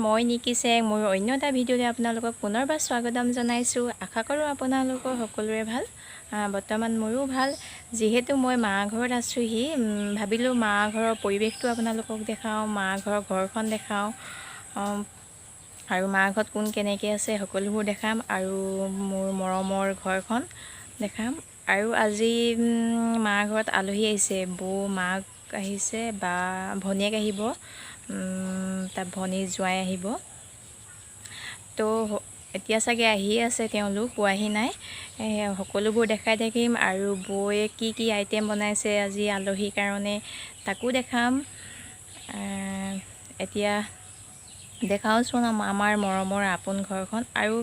মই নিকি চেং মোৰ অন্য এটা ভিডিঅ'লৈ আপোনালোকক পুনৰবাৰ স্বাগতম জনাইছোঁ। আশা কৰোঁ আপোনালোকৰ সকলোৰে ভাল। বৰ্তমান মোৰো ভাল। যিহেতু মই মা ঘৰত আছোঁহি, ভাবিলোঁ মা ঘৰৰ পৰিৱেশটো আপোনালোকক দেখাওঁ, মা ঘৰৰ ঘৰখন দেখাওঁ, আৰু মা ঘৰত কোন কেনেকৈ আছে সকলোবোৰ দেখাম, আৰু মোৰ মৰমৰ ঘৰখন দেখাম। আৰু আজি মা ঘৰত আলহী আহিছে, বৌ মাক আহিছে, বা ভনীয়েক আহিব, তাৰ ভনী জোৱাই আহিব। তো এতিয়া চাগে আহিয়ে আছে, তেওঁলোক পোৱাহি নাই। সকলোবোৰ দেখাই থাকিম, আৰু বৌয়ে কি কি আইটেম বনাইছে আজি আলহীৰ কাৰণে তাকো দেখাম। এতিয়া দেখাওঁচোন আমাৰ মৰমৰ আপোন ঘৰখন। আৰু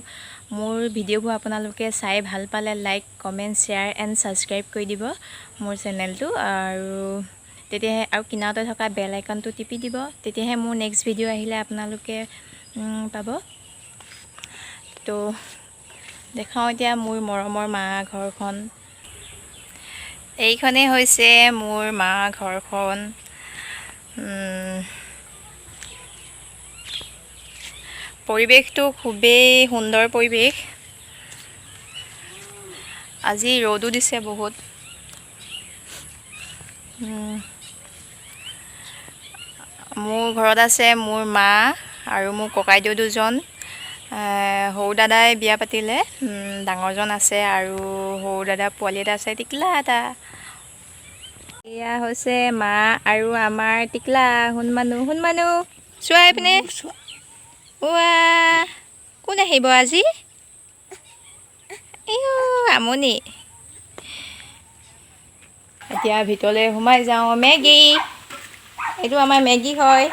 মোৰ ভিডিঅ'বোৰ আপোনালোকে চাই ভাল পালে like, comment, share and subscribe কৰি দিব মোৰ চেনেলটো। আৰু তেতিয়াহে আৰু কিনাৰতে থকা বেল আইকনটো টিপি দিব, তেতিয়াহে মোৰ নেক্সট ভিডিঅ' আহিলে আপোনালোকে পাব। তো দেখাওঁ এতিয়া মোৰ মৰমৰ মা ঘৰখন। এইখনেই হৈছে মোৰ মা ঘৰখন। পৰিৱেশটো খুবেই সুন্দৰ পৰিৱেশ। আজি ৰ'দো দিছে বহুত। মোৰ ঘৰত আছে মোৰ মা আৰু মোৰ ককাইদেউ দুজন। সৰু দাদাই বিয়া পাতিলে, ডাঙৰজন আছে, আৰু সৰু দাদা পোৱালি এটা আছে, টিকলা এটা। এয়া হৈছে মা আৰু আমাৰ টিকলা শুনমানো চোৱা এইপিনে। কোন আহিব আজি? আমনি। এতিয়া ভিতৰলৈ সোমাই যাওঁ। মেগী, এইটো আমাৰ মেগী হয়।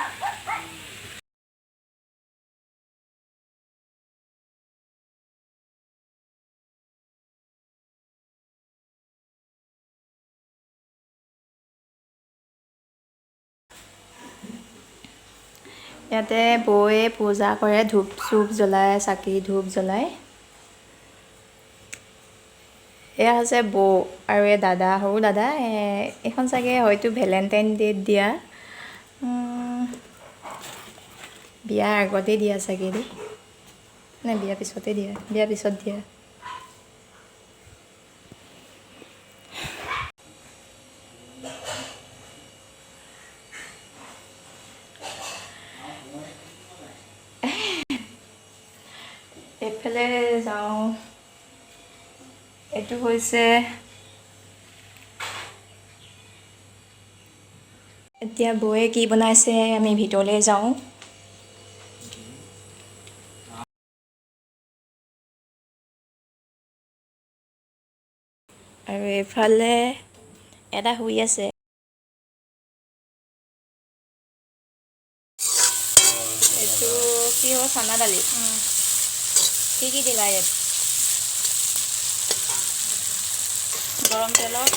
ইয়াতে বৌয়ে পূজা কৰে, ধূপ চুপ জ্বলায়, চাকি ধূপ জ্বলায়। এয়া হৈছে বৌ আৰু এই দাদা, সৰু দাদা। এইখন চাগে হয়তো ভেলেণ্টাইন ডে'ত দিয়া, বিয়াৰ আগতেই দিয়া চাগে দেই, নে বিয়াৰ পিছতে দিয়া? বিয়াৰ পিছত দিয়া। এইফালে যাওঁ। এইটো হৈছে, এতিয়া বৌয়ে কি বনাইছে আমি ভিতৰলৈ যাওঁ। আৰু এইফালে এটা শুই আছে। এইটো কি হ'ব? চানা দালি। কি কি দিলা ইয়াত? গৰম তেলত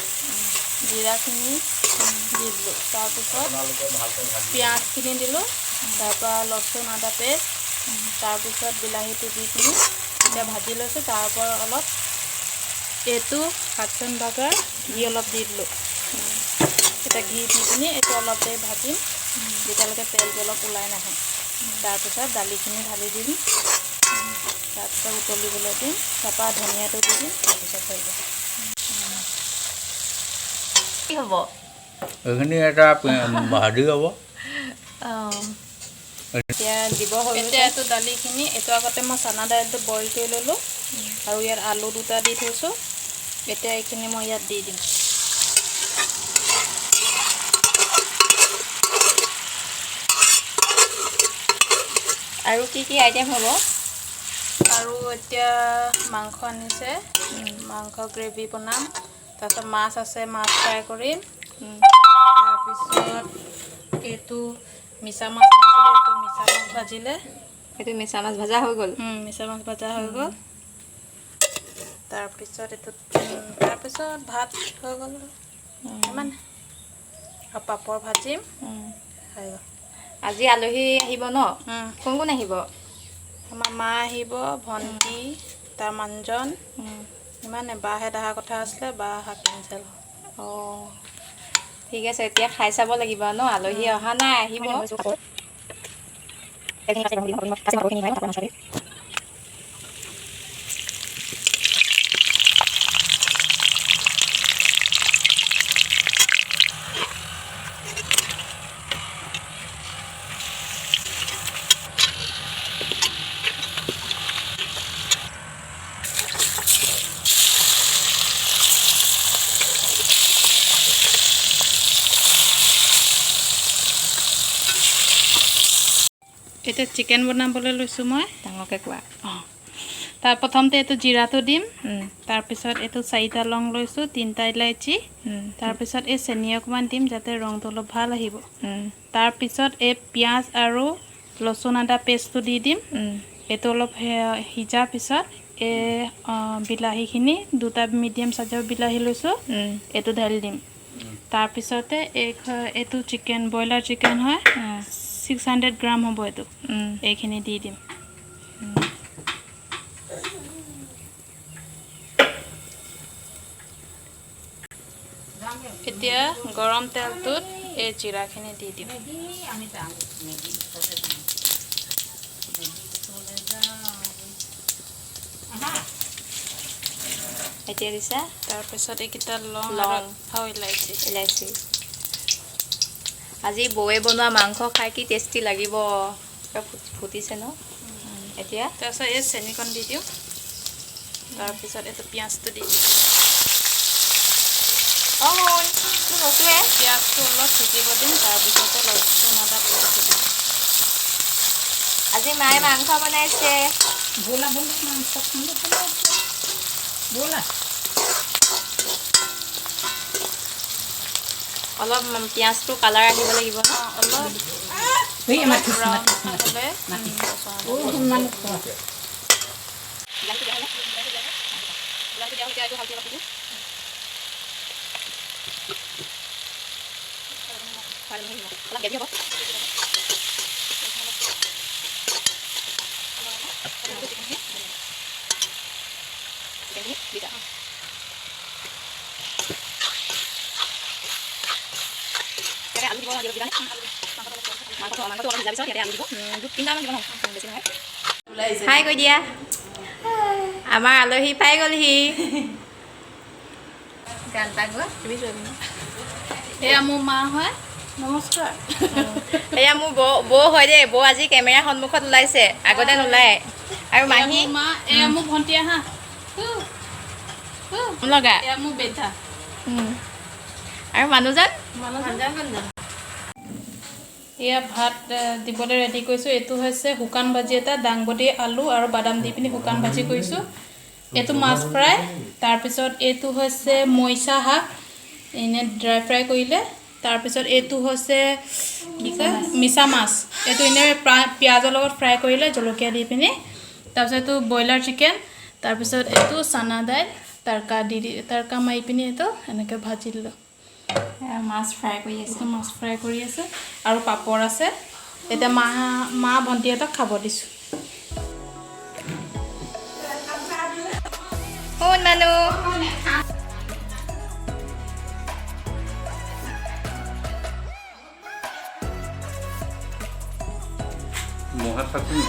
জিৰাখিনি দি দিলোঁ, তাৰপিছত পিঁয়াজখিনি দিলোঁ, তাৰপৰা লচুন আদা পেষ্ট, তাৰপিছত বিলাহীটো দি পিনি এতিয়া ভাজি লৈছোঁ। তাৰপৰা অলপ এইটো হাতচন বাগাৰ ঘি অলপ দি দিলোঁ। এতিয়া ঘি দি পিনি এইটো অলপ দেৰি ভাজিম, যেতিয়ালৈকে তেলটো অলপ ওলাই নাহে। তাৰপিছত দালিখিনি ঢালি দিম, তাৰপিছত উতলিবলৈ দিম, তাৰপৰা ধনিয়াটো দি দিম, তাৰপিছত হৈ যাব। কি হ'ব? এইখিনি এটা ভাজি হ'ব। এতিয়া দিব হ'ল। এতিয়া এইটো দালিখিনি, এইটো আগতে মই চানা দাইলটো বইল কৰি ল'লোঁ, আৰু ইয়াত আলু দুটা দি থৈছোঁ। এতিয়া এইখিনি মই ইয়াত দি দিম। আৰু কি কি আইটেম হ'ব? আৰু এতিয়া মাংস আনিছে, মাংস গ্ৰেভি বনাম। তাৰপিছত মাছ আছে, মাছ ফ্ৰাই কৰিম। তাৰপিছত এইটো মিছা মাছ আনিছিলে, এইটো মিছা মাছ ভাজিলে। সেইটো মিছা মাছ ভাজা হৈ গ'ল। মিছা মাছ ভাজা হৈ গ'ল। তাৰপিছত ভাত হৈ গ'ল ইমানে। আৰু পাপৰ ভাজিম, হৈ গ'ল। আজি আলহী আহিব ন? কোন কোন আহিব? আমাৰ মা আহিব, ভণ্টি, তাৰ মানুহজন, ইমানে। বাহেঁত অহা কথা আছিলে, বা অহা কেঞ্চেল হ'ল। অঁ, ঠিক আছে। এতিয়া খাই চাব লাগিব ন? আলহী অহা নাই, আহিব। এতিয়া চিকেন বনাবলৈ লৈছোঁ মই ডাঙৰকৈ কোৱা। অঁ তাৰ প্ৰথমতে এইটো জিৰাটো দিম তাৰপিছত এইটো 4টা লং লৈছোঁ 3টা ইলাইচি তাৰপিছত এই চেনি অকণমান দিম যাতে ৰংটো অলপ ভাল আহিব তাৰপিছত এই পিঁয়াজ আৰু লচুন আদা পেষ্টটো দি দিম এইটো অলপ সিজাৰ পিছত এই বিলাহীখিনি 2টা মিডিয়াম চাইজৰ বিলাহী লৈছোঁ এইটো ঢালি দিম তাৰপিছতে এইটো চিকেন ব্ৰইলাৰ চিকেন হয় 600 গ্ৰাম হ'ব এইটো এইখিনি দি দিম এতিয়া গৰম তেলটোত এই জিৰাখিনি দি দিম এতিয়া দিছা তাৰপিছত এইকেইটা লং ইলাইচি আজি বৌয়ে বনোৱা মাংস খাই কি টেষ্টি লাগিব ফুটিছে ন এতিয়া তাৰপিছত এই চেনিকণ দি দিওঁ তাৰপিছত এইটো পিঁয়াজটো দি দিম পিঁয়াজটো অলপ সিজিব দিম তাৰপিছতে লচুন আদা পেষ্টটো দিম আজি মায়ে মাংস বনাইছে অলপ পিঁয়াজটো কালাৰ আহিব লাগিব ন অলপ হাই কৈ দিয়া আমাৰ আলহী পাই গ'লহি গান এটা গোৱা তুমি এয়া মোৰ মা হয় নমস্কাৰ এয়া মোৰ বৌ হয় দেই বৌ আজি কেমেৰা সন্মুখত ওলাইছে আগতে নোলায় আৰু মাহী মা এয়া মোৰ ভণ্টি আহা লগা এয়া মোৰ বেটা আৰু মানুহজন এয়া ভাত দিবলৈ ৰেডি কৰিছোঁ এইটো হৈছে শুকান ভাজি এটা দাংবডি আলু আৰু বাদাম দি পিনি শুকান ভাজি কৰিছোঁ এইটো মাছ ফ্ৰাই তাৰপিছত এইটো হৈছে মইচা শাক এনে ড্ৰাই ফ্ৰাই কৰিলে তাৰপিছত এইটো হৈছে কি কয় মিছা মাছ এইটো এনে পিঁয়াজৰ লগত ফ্ৰাই কৰিলে জলকীয়া দি পিনি তাৰপিছত এইটো ব্ৰইলাৰ চিকেন তাৰপিছত এইটো চানা দাইল তড়কা মাৰি পিনি এইটো এনেকৈ ভাজি দিলোঁ মাছ ফ্ৰাই কৰি আছে মাছ ফ্ৰাই কৰি আছে আৰু পাপৰ আছে এতিয়া মা ভণ্টিহঁতক খাব দিছোঁ কোন মানুহ মহা চাকৰি